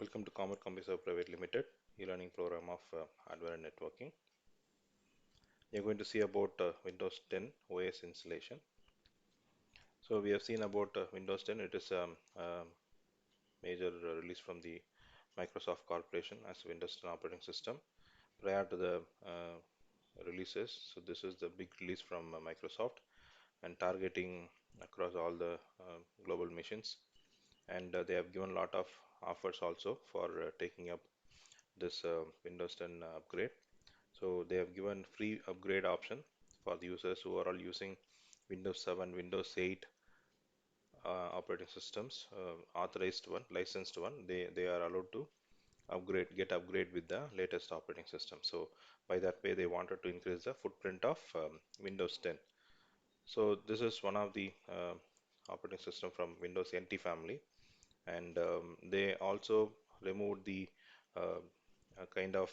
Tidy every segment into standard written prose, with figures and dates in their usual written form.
Welcome to Comet Computer Private Limited, e-learning program of hardware and networking. You're going to see about Windows 10 OS installation. So we have seen about Windows 10. It is a major release from the Microsoft Corporation as Windows 10 operating system prior to the releases. So this is the big release from Microsoft and targeting across all the global machines. And they have given a lot of offers also for taking up this Windows 10 upgrade. So they have given free upgrade option for the users who are all using Windows 7, Windows 8 operating systems, authorized one, licensed one. They are allowed to upgrade with the latest operating system. So by that way, they wanted to increase the footprint of Windows 10. So this is one of the operating system from Windows NT family, and they also removed the uh, kind of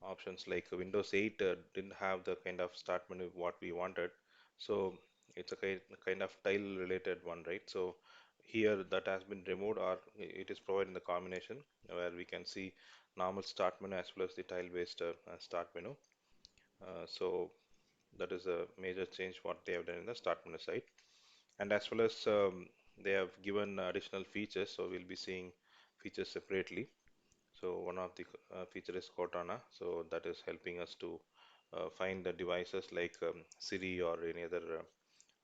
options like Windows 8 didn't have the kind of start menu what we wanted. So it's a kind of tile related one, right? So here that has been removed, or it is provided in the combination where we can see normal start menu as well as the tile based start menu. So that is a major change what they have done in the start menu side. And as well as they have given additional features, so we'll be seeing features separately. So one of the feature is Cortana, so that is helping us to find the devices like Siri or any other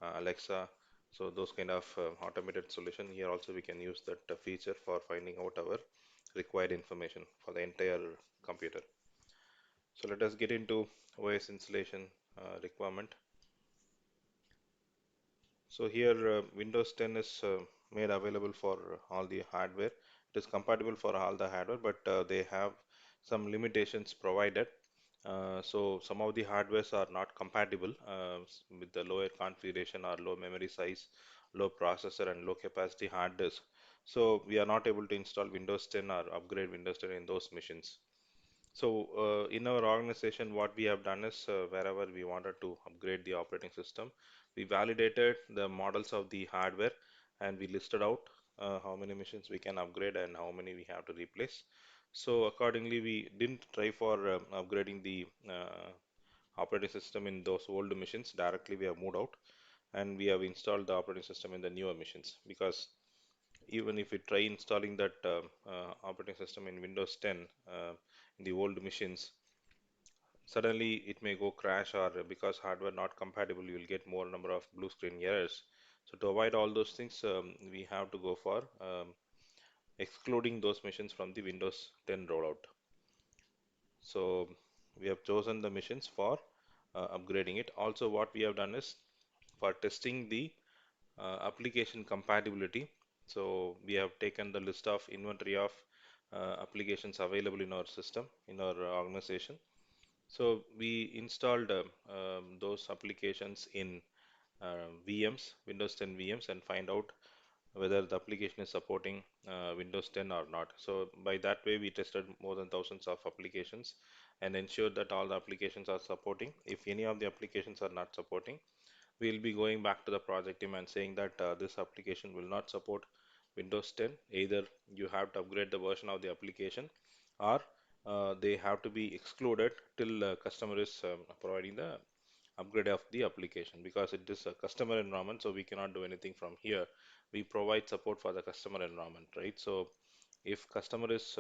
Alexa. So those kind of automated solution here also we can use that feature for finding out our required information for the entire computer. So let us get into OS installation requirement. So here Windows 10 is made available for all the hardware. It is compatible for all the hardware, but they have some limitations provided. So some of the hardwares are not compatible with the lower configuration or low memory size, low processor and low capacity hard disk. So we are not able to install Windows 10 or upgrade Windows 10 in those machines. So in our organization, what we have done is wherever we wanted to upgrade the operating system, we validated the models of the hardware and we listed out how many machines we can upgrade and how many we have to replace. So accordingly, we didn't try for upgrading the operating system in those old machines. Directly, we have moved out and we have installed the operating system in the newer machines, because even if we try installing that operating system in Windows 10 in the old machines, suddenly it may go crash, or because hardware not compatible, you will get more number of blue screen errors. So to avoid all those things, we have to go for excluding those machines from the Windows 10 rollout. So we have chosen the machines for upgrading it. Also, what we have done is for testing the application compatibility. So we have taken the list of inventory of applications available in our system, in our organization. So we installed those applications in VMs, Windows 10 VMs, and find out whether the application is supporting Windows 10 or not. So by that way, we tested more than thousands of applications and ensured that all the applications are supporting. If any of the applications are not supporting, we'll be going back to the project team and saying that this application will not support Windows 10. Either you have to upgrade the version of the application, or they have to be excluded till customer is providing the upgrade of the application, because it is a customer environment, so we cannot do anything from here. We provide support for the customer environment, right? So if customer is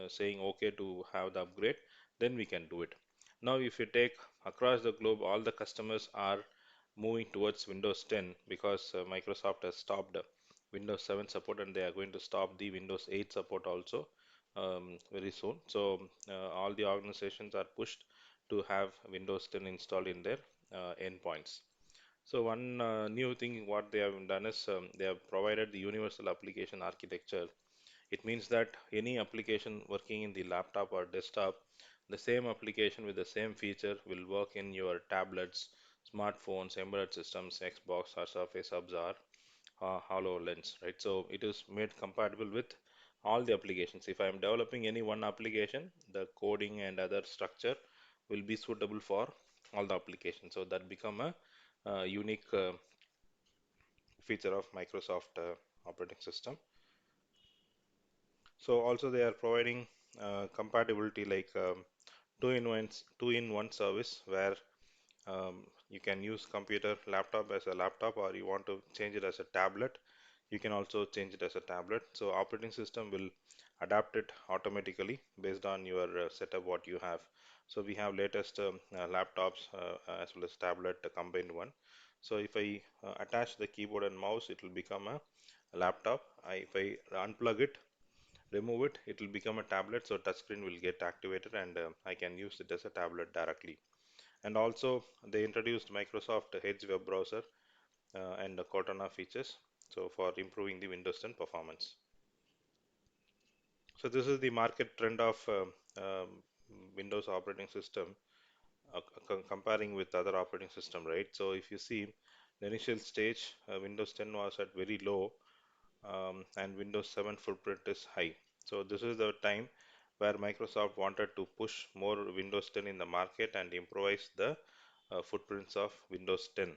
saying okay to have the upgrade, then we can do it. Now if you take across the globe, all the customers are moving towards Windows 10, because Microsoft has stopped Windows 7 support and they are going to stop the Windows 8 support also very soon. So all the organizations are pushed to have Windows 10 installed in their endpoints. So one new thing what they have done is they have provided the universal application architecture. It means that any application working in the laptop or desktop, the same application with the same feature will work in your tablets, smartphones, embedded systems, Xbox or Surface Hubs or HoloLens, right? So it is made compatible with all the applications. If I am developing any one application, the coding and other structure will be suitable for all the applications. So that become a unique feature of Microsoft operating system. So also they are providing compatibility like two-in-one service where you can use computer laptop as a laptop, or you want to change it as a tablet, you can also change it as a tablet. So operating system will adapt it automatically based on your setup what you have. So we have latest laptops as well as tablet combined one. So if I attach the keyboard and mouse, it will become a laptop. If I unplug it, remove it, it will become a tablet. So touchscreen will get activated, and I can use it as a tablet directly. And also they introduced Microsoft Edge web browser and the Cortana features, so for improving the Windows 10 performance. So this is the market trend of Windows operating system comparing with other operating system, right? So if you see the initial stage, Windows 10 was at very low, and Windows 7 footprint is high. So this is the time where Microsoft wanted to push more Windows 10 in the market and improvise the footprints of Windows 10.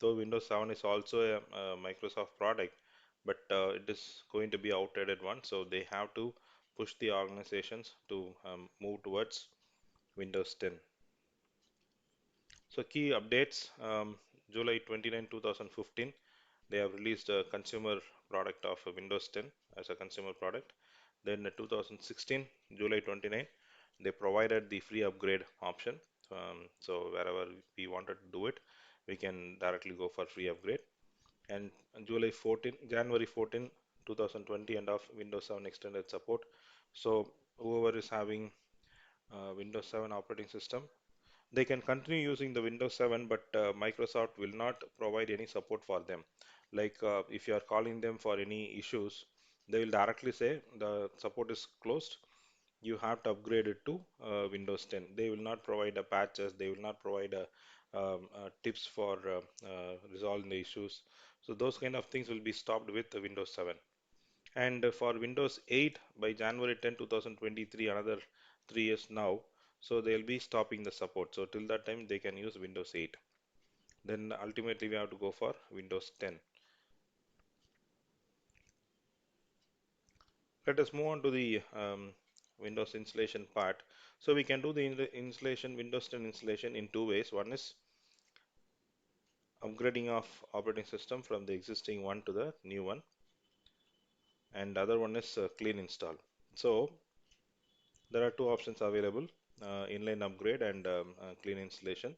Though Windows 7 is also a Microsoft product, but it is going to be outdated one, so they have to push the organizations to move towards Windows 10. So key updates, July 29, 2015, they have released a consumer product of Windows 10 as a consumer product. Then 2016, July 29, they provided the free upgrade option. So wherever we wanted to do it, we can directly go for free upgrade. And January 14, 2020, end of Windows 7 extended support. So whoever is having Windows 7 operating system, they can continue using the Windows 7, but Microsoft will not provide any support for them. Like if you are calling them for any issues, they will directly say the support is closed. You have to upgrade it to Windows 10. They will not provide a patches. They will not provide tips for resolving the issues. So those kind of things will be stopped with the Windows 7. And for Windows 8 by January 10, 2023, another 3 years now. So they'll be stopping the support. So till that time, they can use Windows 8. Then ultimately, we have to go for Windows 10. Let us move on to the Windows installation part. So we can do the installation, Windows 10 installation in two ways. One is upgrading of operating system from the existing one to the new one, and other one is clean install. So there are two options available, inline upgrade and clean installation.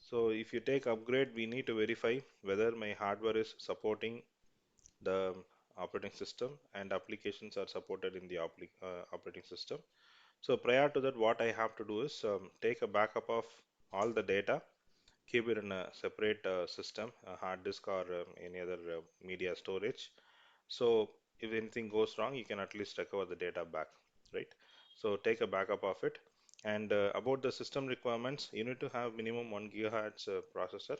So if you take upgrade, we need to verify whether my hardware is supporting the operating system and applications are supported in the operating system. So prior to that, what I have to do is take a backup of all the data, keep it in a separate system, a hard disk or any other media storage. So if anything goes wrong, you can at least recover the data back, right? So take a backup of it. And about the system requirements, you need to have minimum 1 gigahertz processor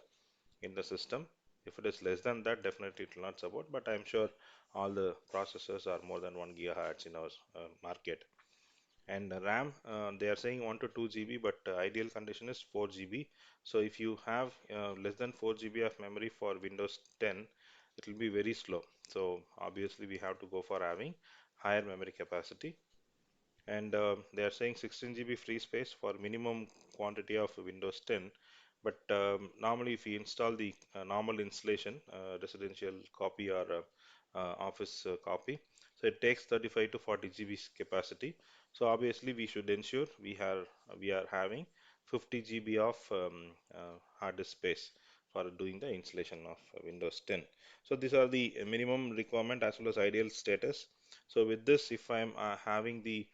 in the system. If it is less than that, definitely it will not support, but I'm sure all the processors are more than 1 gigahertz in our market. And RAM, they are saying 1 to 2 GB, but ideal condition is 4 GB. So if you have less than 4 GB of memory for Windows 10, it will be very slow. So obviously we have to go for having higher memory capacity. And they are saying 16 GB free space for minimum quantity of Windows 10. But normally if you install the normal installation, residential copy or office copy, so it takes 35 to 40 GB capacity. So obviously we should ensure we are having 50 GB of hard disk space for doing the installation of Windows 10. So these are the minimum requirement as well as ideal status. So with this, if I'm having the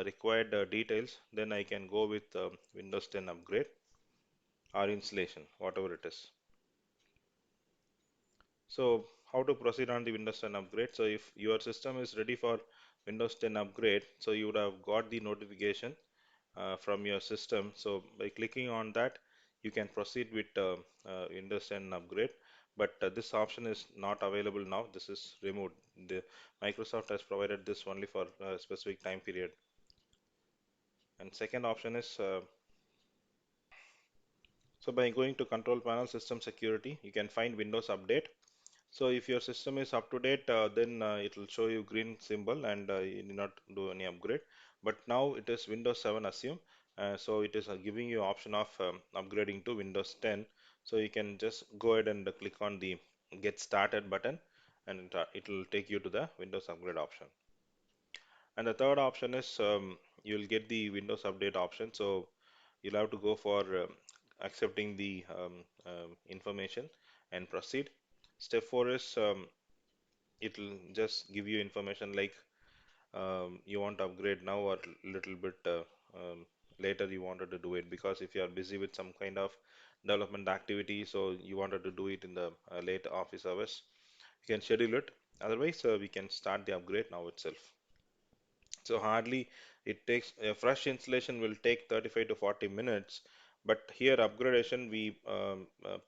required details, then I can go with Windows 10 upgrade or installation, whatever it is. So how to proceed on the Windows 10 upgrade? So if your system is ready for Windows 10 upgrade, so you would have got the notification from your system. So by clicking on that, you can proceed with Windows 10 upgrade. But this option is not available now. This is removed. The Microsoft has provided this only for a specific time period. And second option is so by going to control panel system security, you can find Windows Update. So if your system is up to date, then it will show you green symbol and you need not do any upgrade. But now it is Windows 7 assume, so it is giving you option of upgrading to Windows 10. So you can just go ahead and click on the Get Started button, and it will take you to the Windows upgrade option. And the third option is you'll get the Windows Update option. So you'll have to go for accepting the information and proceed. Step 4 is it'll just give you information like you want to upgrade now or little bit later you wanted to do it, because if you are busy with some kind of development activity, so you wanted to do it in the late office hours, you can schedule it. Otherwise, we can start the upgrade now itself. So hardly it takes a fresh installation will take 35 to 40 minutes, but here upgradation we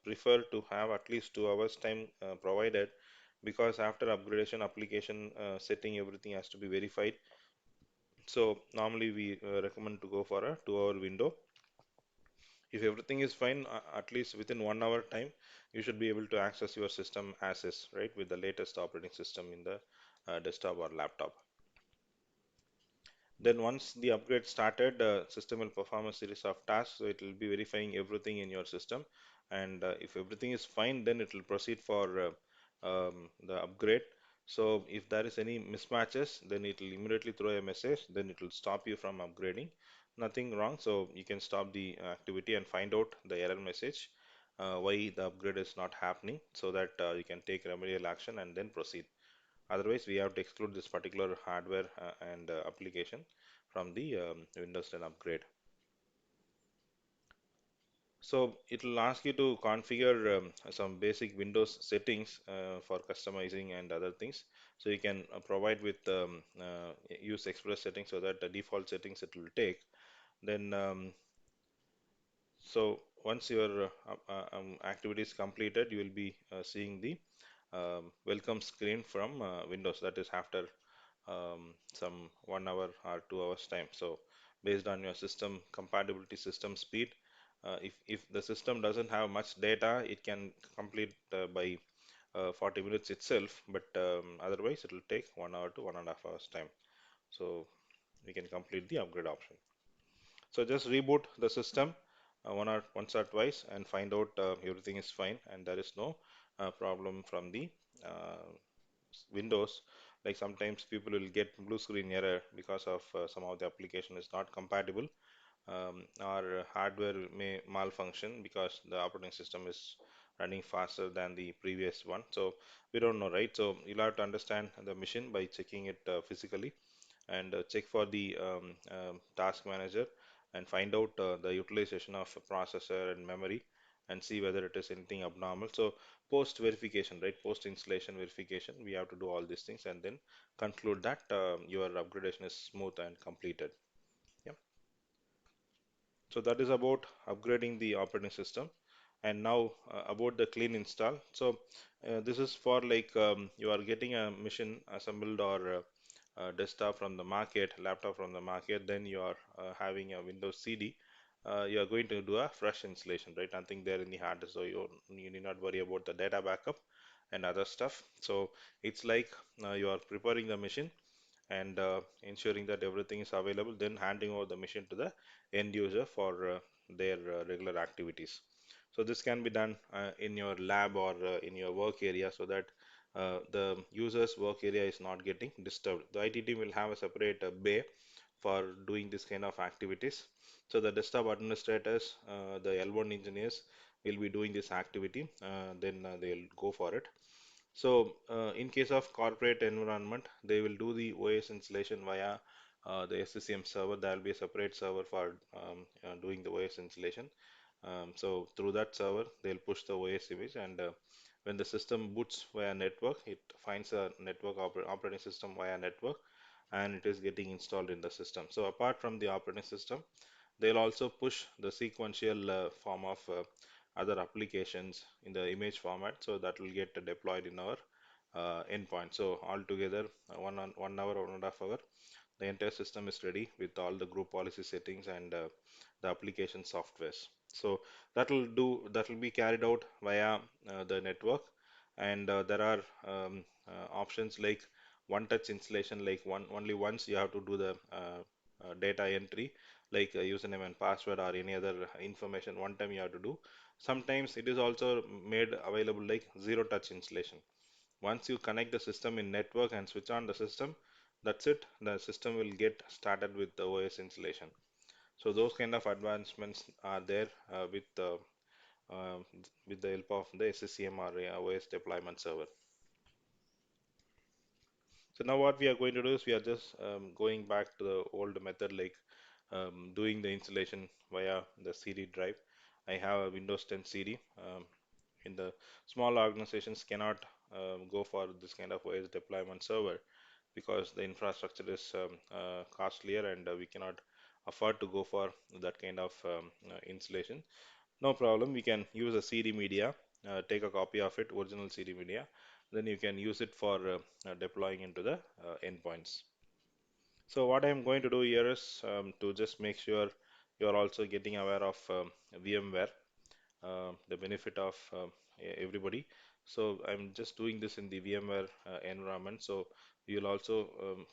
prefer to have at least 2 hours time provided, because after upgradation application setting everything has to be verified. So normally we recommend to go for a 2 hour window. If everything is fine, at least within 1 hour time, you should be able to access your system as is, right, with the latest operating system in the desktop or laptop. Then once the upgrade started, system will perform a series of tasks. So it will be verifying everything in your system, and if everything is fine, then it will proceed for the upgrade. So if there is any mismatches, then it will immediately throw a message. Then it will stop you from upgrading. Nothing wrong, so you can stop the activity and find out the error message, why the upgrade is not happening, so that you can take remedial action and then proceed. Otherwise, we have to exclude this particular hardware and application from the Windows 10 upgrade. So it will ask you to configure some basic Windows settings for customizing and other things. So you can provide with use Express settings, so that the default settings it will take. Then so once your activity is completed, you will be seeing the welcome screen from Windows. That is after some 1 hour or 2 hours time. So based on your system compatibility, system speed, if the system doesn't have much data, it can complete by 40 minutes itself, but otherwise it will take 1 hour to 1.5 hours time. So we can complete the upgrade option. So just reboot the system once or twice and find out everything is fine and there is no problem from the uh, Windows. Like sometimes people will get blue screen error because of some of the application is not compatible, or hardware may malfunction because the operating system is running faster than the previous one. So we don't know, right? So you'll have to understand the machine by checking it physically, and check for the task manager and find out the utilization of a processor and memory, and see whether it is anything abnormal. So post verification, right? Post installation verification, we have to do all these things and then conclude that your upgradation is smooth and completed. Yeah. So that is about upgrading the operating system. And now about the clean install. So this is for like you are getting a machine assembled or desktop from the market, laptop from the market, then you are having a Windows CD. You are going to do a fresh installation, right? Nothing there in the hard disk, so you need not worry about the data backup and other stuff. So it's like you are preparing the machine and ensuring that everything is available, then handing over the machine to the end user for their regular activities. So this can be done in your lab or in your work area, so that the user's work area is not getting disturbed. The IT team will have a separate bay for doing this kind of activities. So the desktop administrators, the L1 engineers will be doing this activity, then they'll go for it. So, in case of corporate environment, they will do the OS installation via the SCCM server. There will be a separate server for doing the OS installation. So, through that server, they'll push the OS image, and when the system boots via network, it finds a network operating system via network, and it is getting installed in the system. So, apart from the operating system, they'll also push the sequential form of other applications in the image format, so that will get deployed in our endpoint. So altogether, 1 hour, 1.5 hour, the entire system is ready with all the group policy settings and the application softwares. So that will be carried out via the network, and there are options like one touch installation, like only once you have to do the data entry, like username and password or any other information, one time you have to do. Sometimes it is also made available like zero touch installation. Once you connect the system in network and switch on the system, that's it, the system will get started with the OS installation. So those kind of advancements are there uh, with the help of the SCCM or OS deployment server. So now what we are going to do is we are just going back to the old method, like doing the installation via the CD drive. I have a Windows 10 CD. In the small organizations cannot go for this kind of OS deployment server because the infrastructure is costlier, and we cannot afford to go for that kind of installation. No problem, we can use a CD media, take a copy of it, original CD media, then you can use it for deploying into the endpoints. So what I'm going to do here is to just make sure you're also getting aware of VMware, the benefit of everybody. So I'm just doing this in the VMware environment. So you'll also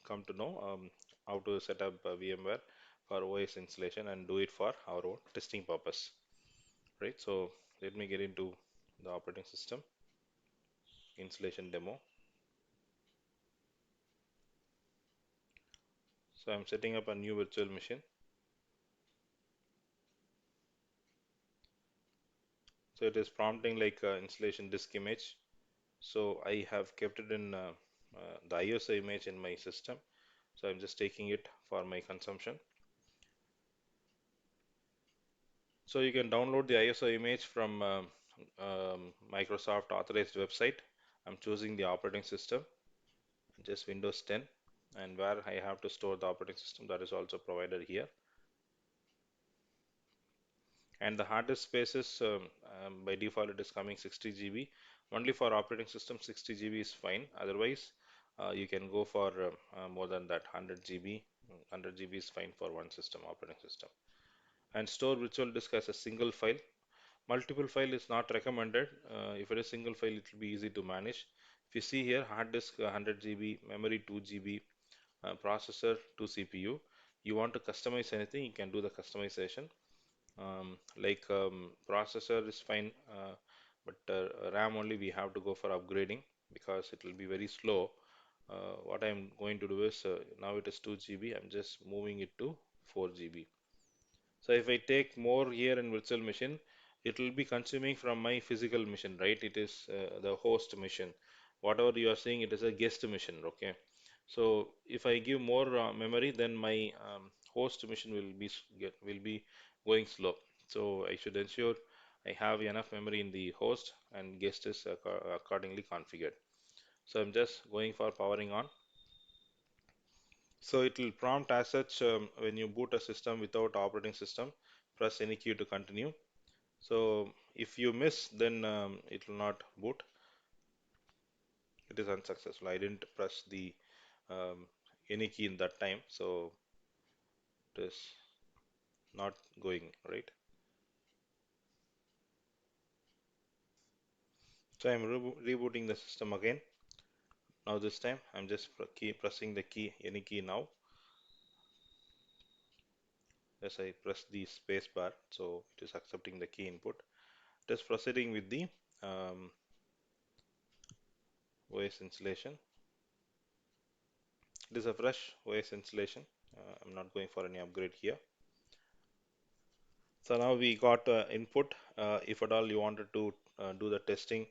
come to know how to set up VMware for OS installation and do it for our own testing purpose, right? So let me get into the operating system installation demo. So I'm setting up a new virtual machine. So it is prompting like installation disk image. So I have kept it in the ISO image in my system. So I'm just taking it for my consumption. So you can download the ISO image from Microsoft authorized website. I'm choosing the operating system, just Windows 10, and where I have to store the operating system, that is also provided here. And the hard disk space is by default it is coming 60 GB. Only for operating system 60 GB is fine. Otherwise, you can go for more than that, 100 GB. 100 GB is fine for one system, operating system. And store virtual disk as a single file. Multiple file is not recommended. If it is single file, it will be easy to manage. If you see here, hard disk 100 GB, memory 2 GB, processor 2 CPU. You want to customize anything, you can do the customization. Processor is fine, but RAM only we have to go for upgrading because it will be very slow. What I'm going to do is now it is 2 GB, I'm just moving it to 4 GB. So if I take more here in virtual machine, it will be consuming from my physical machine, right? It is the host machine. Whatever you are seeing, it is a guest machine, okay? So if I give more memory, then my host machine will be going slow. So I should ensure I have enough memory in the host and guest is accordingly configured. So I'm just going for powering on. So it will prompt as such when you boot a system without operating system, press any key to continue. So if you miss, then it will not boot. It is unsuccessful. I didn't press the um, any key in that time, so it is not going right. So I'm rebooting the system again. Now this time I'm just pressing the key, any key now. As I press the space bar, so it is accepting the key input. It is proceeding with the um, OS installation. It is a fresh OS installation. I'm not going for any upgrade here. So now we got input. If at all you wanted to do the testing,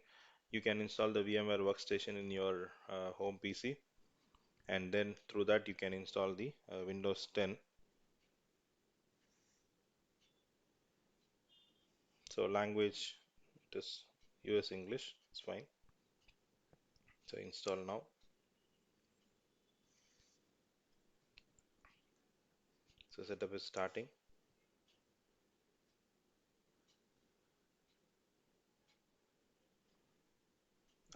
you can install the VMware workstation in your home PC, and then through that you can install the Windows 10. So language, it is US English, it's fine. So install now. So setup is starting.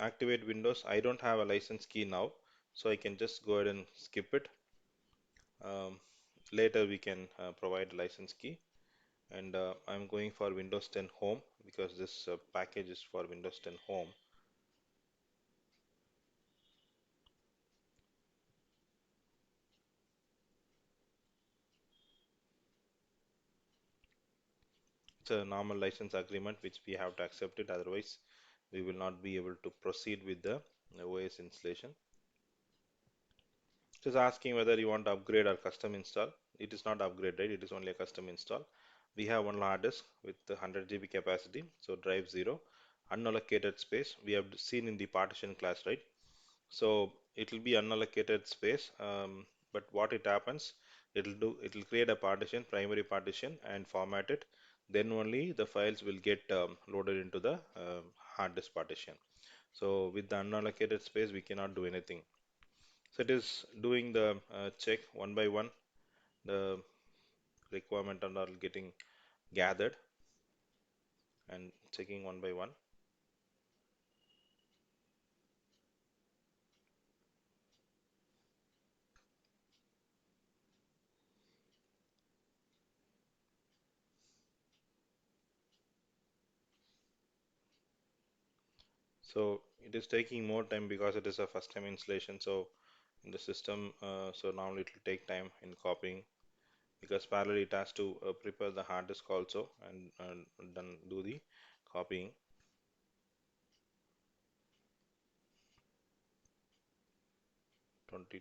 Activate Windows. I don't have a license key now, so I can just go ahead and skip it. Um, Later we can provide a license key, and I'm going for Windows 10 Home because this package is for Windows 10 Home. It's a normal license agreement which we have to accept it, otherwise we will not be able to proceed with the OS installation. It is asking whether you want to upgrade or custom install. It is not upgrade, right? It is only a custom install. We have one hard disk with the 100 GB capacity, so drive 0, unallocated space. We have seen in the partition class, right? So it will be unallocated space, but what it happens, it'll create a partition, primary partition, and format it. Then only the files will get loaded into the hard disk partition. So with the unallocated space, we cannot do anything. So it is doing the check one by one. The requirement are all getting gathered and checking one by one. So it is taking more time because it is a first time installation. So in the system, so now it will take time in copying, because parallel it has to prepare the hard disk also, and then do the copying. 22%.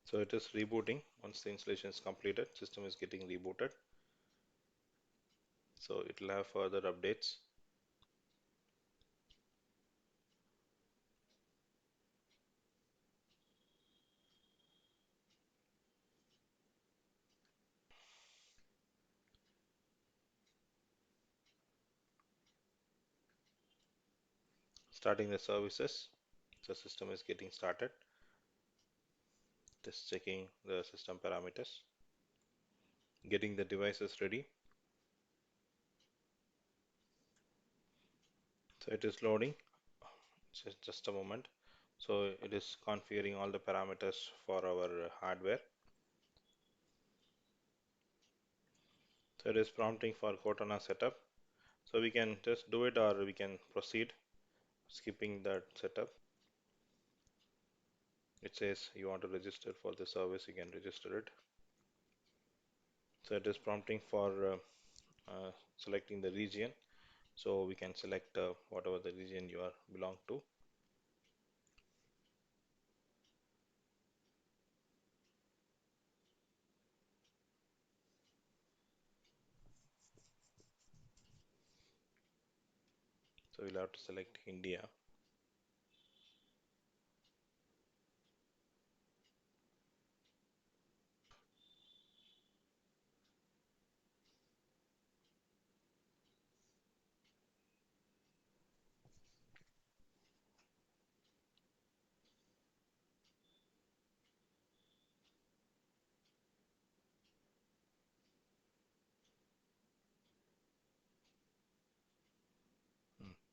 So it is rebooting. Once the installation is completed, system is getting rebooted. So it will have further updates. Starting the services. The system is getting started. Just checking the system parameters. Getting the devices ready. So it is loading. Just a moment. So it is configuring all the parameters for our hardware. So it is prompting for Cortana setup. So we can just do it, or we can proceed skipping that setup. It says you want to register for the service, you can register it. So it is prompting for selecting the region. So we can select whatever the region you are belong to. So we'll have to select India.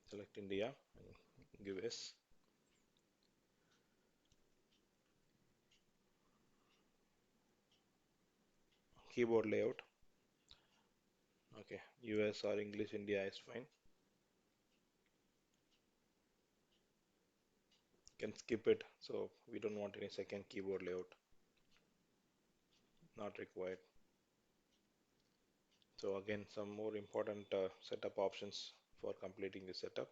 Select India and give yes. Keyboard layout. Okay, US or English India is fine. Can skip it. So we don't want any second keyboard layout. Not required. So again, some more important setup options for completing the setup.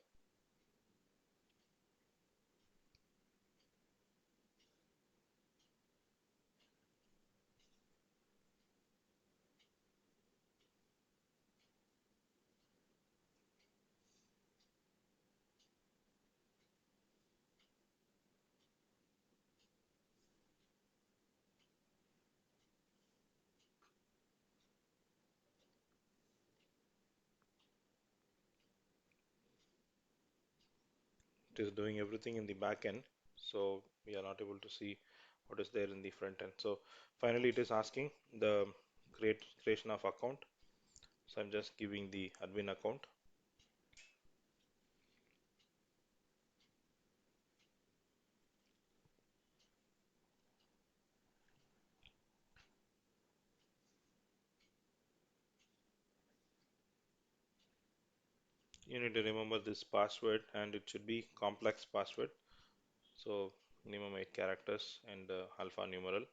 It is doing everything in the back end, so we are not able to see what is there in the front end. So finally, it is asking the creation of account. So I'm just giving the admin account. You need to remember this password, and it should be complex password. So minimum 8 characters and alpha numeral.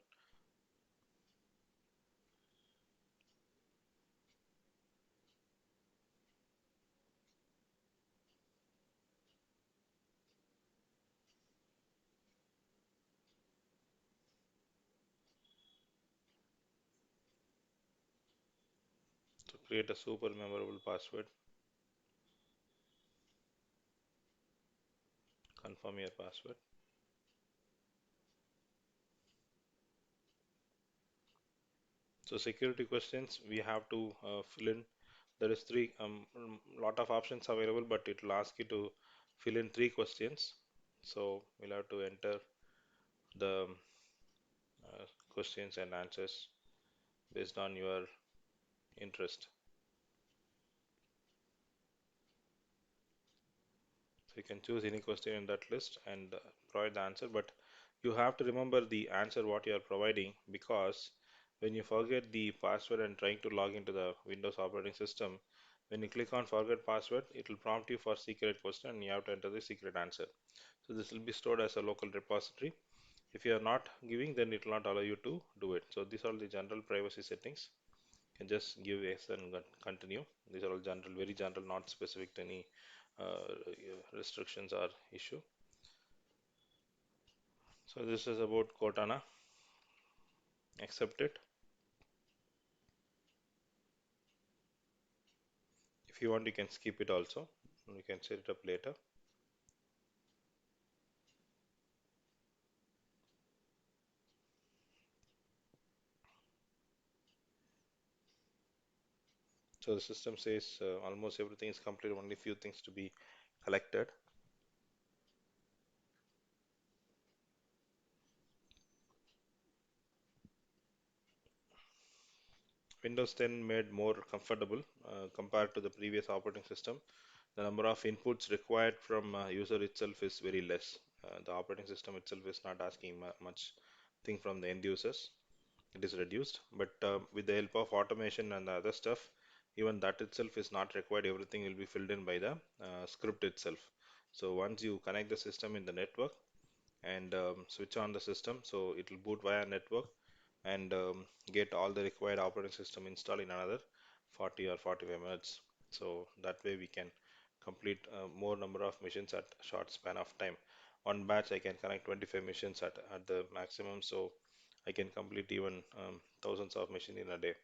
To create a super memorable password, confirm your password. So security questions we have to fill in. There is three lot of options available, but it will ask you to fill in 3 questions. So we'll have to enter the questions and answers based on your interest. So you can choose any question in that list and provide the answer, but you have to remember the answer what you are providing, because when you forget the password and trying to log into the Windows operating system, when you click on forget password, it will prompt you for secret question and you have to enter the secret answer. So this will be stored as a local repository. If you are not giving, then it will not allow you to do it. So these are the general privacy settings. You can just give yes and continue. These are all general, very general, not specific to any restrictions or issue. So this is about Cortana. Accept it. If you want, you can skip it also. You can set it up later. So the system says almost everything is complete, only few things to be collected. Windows 10 made more comfortable compared to the previous operating system. The number of inputs required from user itself is very less. The operating system itself is not asking much thing from the end users. It is reduced, but with the help of automation and the other stuff, even that itself is not required. Everything will be filled in by the script itself. So once you connect the system in the network and switch on the system, so it will boot via network and get all the required operating system installed in another 40 or 45 minutes. So that way we can complete more number of missions at short span of time. One batch I can connect 25 missions at the maximum, so I can complete even thousands of machines in a day.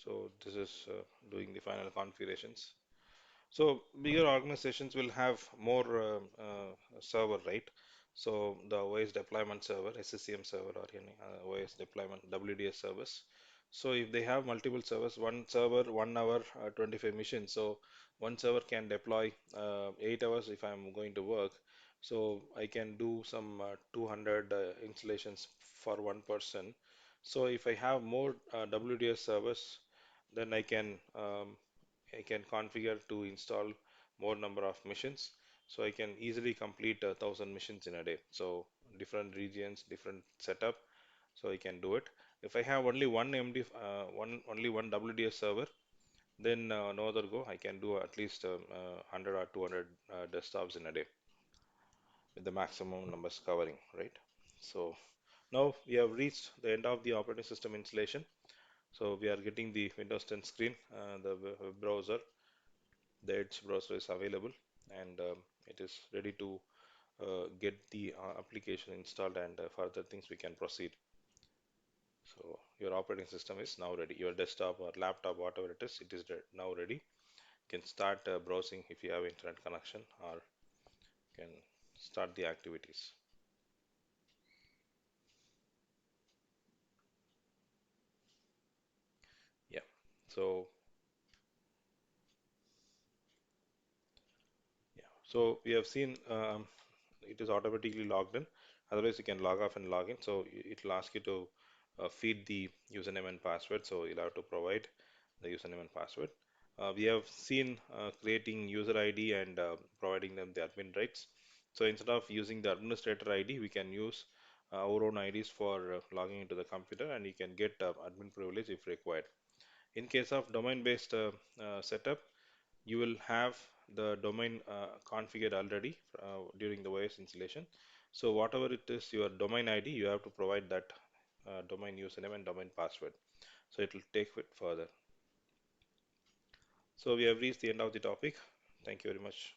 So this is doing the final configurations. So bigger organizations will have more server, right? So the OS deployment server, SCCM server, or any OS deployment WDS servers. So if they have multiple servers, one server, 1 hour, 25 missions. So one server can deploy 8 hours if I'm going to work. So I can do some 200 installations for one person. So if I have more WDS servers, then I can configure to install more number of missions. So I can easily complete 1,000 missions in a day. So different regions, different setup. So I can do it. If I have only one only one WDS server, then no other go. I can do at least 100 or 200 desktops in a day with the maximum numbers covering, right? So now we have reached the end of the operating system installation. So we are getting the Windows 10 screen, the web browser, the Edge browser is available, and it is ready to get the application installed, and further things we can proceed. So your operating system is now ready. Your desktop or laptop, whatever it is now ready. You can start browsing if you have internet connection, or can start the activities. Yeah. So yeah. So we have seen it is automatically logged in. Otherwise, you can log off and log in. So it will ask you to feed the username and password. So you'll have to provide the username and password. We have seen creating user ID and providing them the admin rights. So instead of using the administrator ID, we can use our own IDs for logging into the computer, and you can get admin privilege if required. In case of domain-based setup, you will have the domain configured already during the OS installation. So whatever it is, your domain ID, you have to provide that domain username and domain password. So it will take it further. So we have reached the end of the topic. Thank you very much.